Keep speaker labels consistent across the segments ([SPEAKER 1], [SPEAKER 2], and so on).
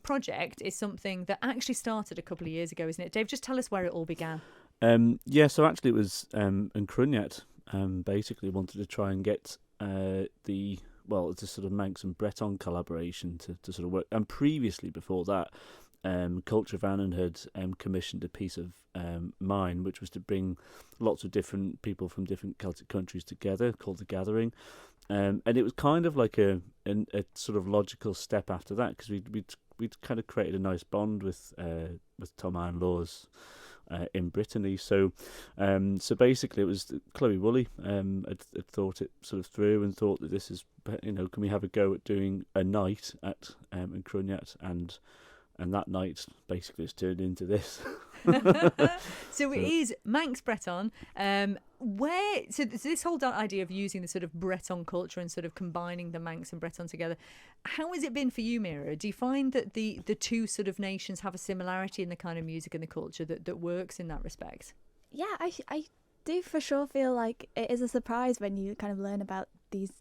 [SPEAKER 1] project is something that actually started a couple of years ago, isn't it? Dave, just tell us where it all began.
[SPEAKER 2] So actually it was Crunyat basically wanted to try and get it's a sort of Manx and Breton collaboration to sort of work. And previously, before that, Culture Vannon had commissioned a piece of mine, which was to bring lots of different people from different Celtic countries together, called The Gathering. And it was kind of like a sort of logical step after that, because we'd kind of created a nice bond with Thomas and Laws in Brittany. So basically it was Chloe Woolley had thought it sort of through and thought that this is, can we have a go at doing a night at in Crunyat, and that night basically it's turned into this.
[SPEAKER 1] So it is Manx Breton. So this whole idea of using the sort of Breton culture and sort of combining the Manx and Breton together, how has it been for you, Mira? Do you find that the two sort of nations have a similarity in the kind of music and the culture that works in that respect?
[SPEAKER 3] Yeah, I do for sure feel like it is a surprise when you kind of learn about these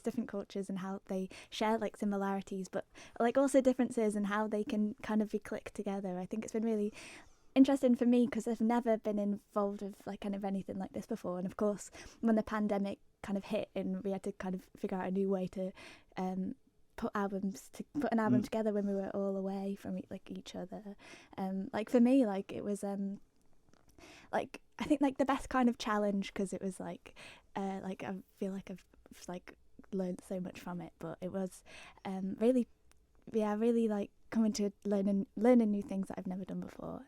[SPEAKER 3] different cultures and how they share like similarities, but like also differences and how they can kind of be clicked together. I think it's been really interesting for me because I've never been involved with like kind of anything like this before, and of course when the pandemic kind of hit and we had to kind of figure out a new way to put an album together when we were all away from each other, like for me, like it was like I think like the best kind of challenge, because it was like I feel like I've like learned so much from it, but it was really like coming to learning new things that I've never done before.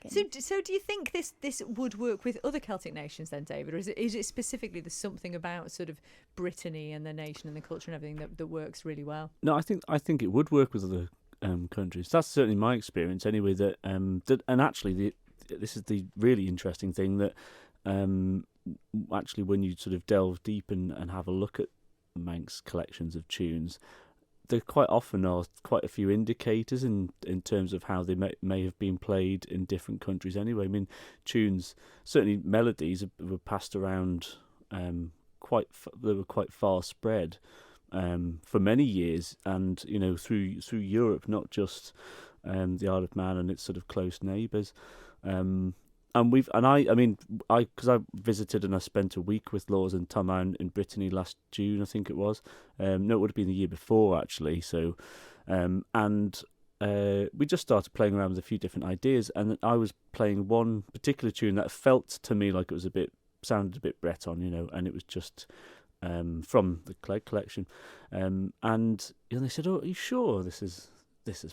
[SPEAKER 1] So do you think this would work with other Celtic nations then, David, or is it specifically there's something about sort of Brittany and the nation and the culture and everything that works really well?
[SPEAKER 2] No, I think it would work with other countries. That's certainly my experience anyway. And actually this is the really interesting thing, that actually when you sort of delve deep and have a look at Manx collections of tunes, there quite often are quite a few indicators in terms of how they may have been played in different countries anyway. I mean, tunes, certainly melodies, were passed around they were quite far spread for many years, and through Europe, not just the Isle of Man and its sort of close neighbours. Because I visited and I spent a week with Laws and Thomas in Brittany last June, I think it was. No, it would have been the year before actually. So, we just started playing around with a few different ideas, and I was playing one particular tune that felt to me like it was sounded a bit Breton, and it was just from the Clegg collection. And they said, "Oh, are you sure this is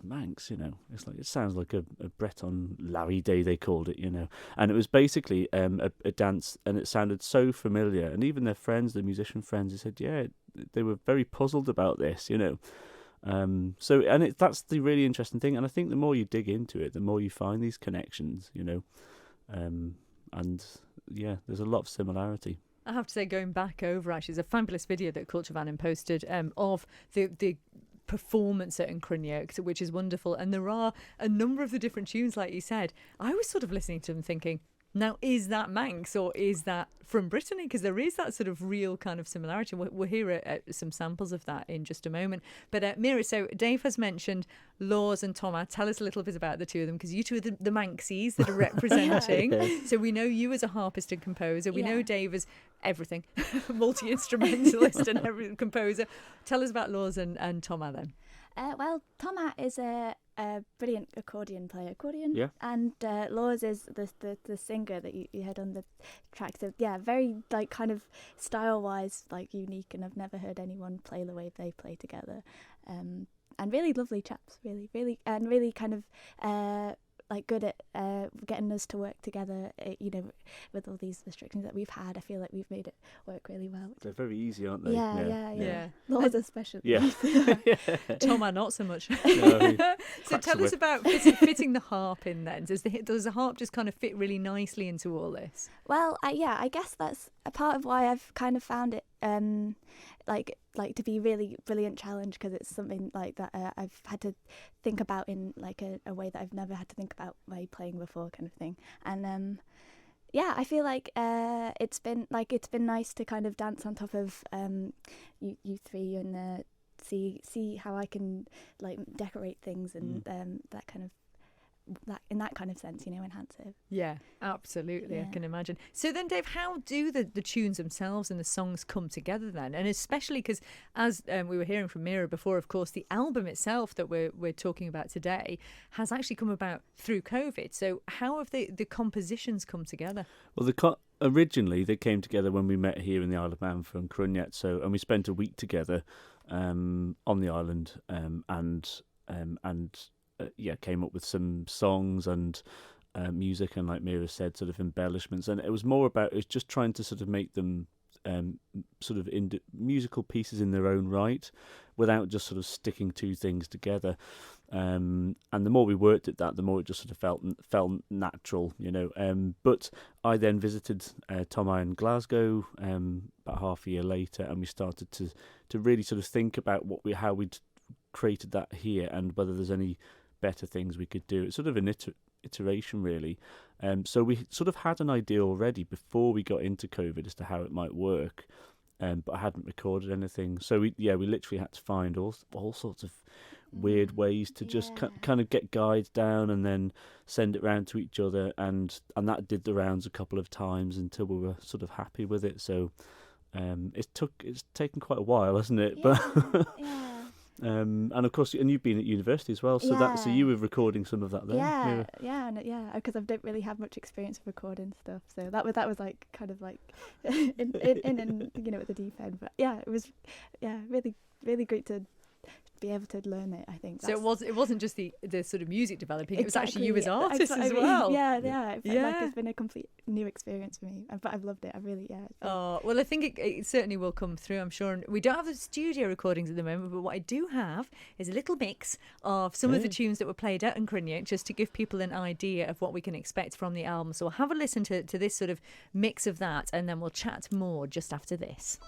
[SPEAKER 2] Manx?" It's like, it sounds like a Breton Larry Day, they called it, and it was basically a dance, and it sounded so familiar. And even their friends, the musician friends, they said, yeah, they were very puzzled about this, that's the really interesting thing. And I think the more you dig into it, the more you find these connections, and yeah, there's a lot of similarity.
[SPEAKER 1] I have to say, going back over, actually, there's a fabulous video that Culture Vannon posted of the performance at Crunyat, which is wonderful. And there are a number of the different tunes, like you said. I was sort of listening to them thinking, now, is that Manx or is that from Brittany? Because there is that sort of real kind of similarity. We'll hear some samples of that in just a moment. But Mira, so Dave has mentioned Laws and Thomas. Tell us a little bit about the two of them, because you two are the Manxies that are representing.
[SPEAKER 2] Yeah.
[SPEAKER 1] So we know you as a harpist and composer. We know Dave as everything, multi-instrumentalist and every composer. Tell us about Laws and Thomas then.
[SPEAKER 3] Well, Thomas is a brilliant accordion player.
[SPEAKER 2] Yeah.
[SPEAKER 3] And Laws is the singer that you heard on the track. So yeah, very like kind of style-wise like unique, and I've never heard anyone play the way they play together. And really lovely chaps, really, and really kind of like good at getting us to work together, with all these restrictions that we've had. I feel like we've made it work really well.
[SPEAKER 2] They're very easy, aren't they?
[SPEAKER 3] Yeah. Laws especially.
[SPEAKER 2] Yeah.
[SPEAKER 1] Thomas, not so much.
[SPEAKER 2] No,
[SPEAKER 1] so tell us about fitting the harp in then. Does the harp just kind of fit really nicely into all this?
[SPEAKER 3] Well, I guess that's a part of why I've kind of found it like to be really brilliant challenge, because it's something like that I've had to think about in like a way that I've never had to think about by playing before, kind of thing. And I feel like it's been nice to kind of dance on top of you three, and see how I can like decorate things and that kind of in that kind of sense, enhance it.
[SPEAKER 1] Yeah, absolutely.
[SPEAKER 3] Yeah.
[SPEAKER 1] I can imagine. So then, Dave, how do the tunes themselves and the songs come together then? And especially because, as we were hearing from Mira before, of course, the album itself that we're talking about today has actually come about through COVID. So how have the compositions come together?
[SPEAKER 2] Well, originally they came together when we met here in the Isle of Man for Cruniet. And we spent a week together on the island came up with some songs and music and, like Mira said, sort of embellishments. And it was more about just trying to sort of make them sort of musical pieces in their own right, without just sort of sticking two things together. And the more we worked at that, the more it just sort of felt natural, But I then visited Tom in Glasgow about half a year later, and we started to really sort of think about how we'd created that here and whether there's any better things we could do. It's sort of an iteration, really. So we sort of had an idea already before we got into COVID as to how it might work, but I hadn't recorded anything. So we literally had to find all sorts of weird ways to just kind of get guides down and then send it round to each other, and that did the rounds a couple of times until we were sort of happy with it. So it's taken quite a while, hasn't it?
[SPEAKER 3] Yeah,
[SPEAKER 2] But
[SPEAKER 3] yeah.
[SPEAKER 2] and of course, and you've been at university as well, so you were recording some of that there.
[SPEAKER 3] Because I don't really have much experience of recording stuff, so that was like kind of like in at the deep end. But yeah, it was really really great to be able to learn it. I think
[SPEAKER 1] so. It wasn't just the sort of music developing; it was actually you as
[SPEAKER 3] Exactly.
[SPEAKER 1] artists as well.
[SPEAKER 3] Yeah. It felt like it's been a complete new experience for me, but I've loved it. I really
[SPEAKER 1] Oh well, I think it certainly will come through, I'm sure. And we don't have the studio recordings at the moment, but what I do have is a little mix of some of the tunes that were played at Cruniet, just to give people an idea of what we can expect from the album. So we'll have a listen to this sort of mix of that, and then we'll chat more just after this.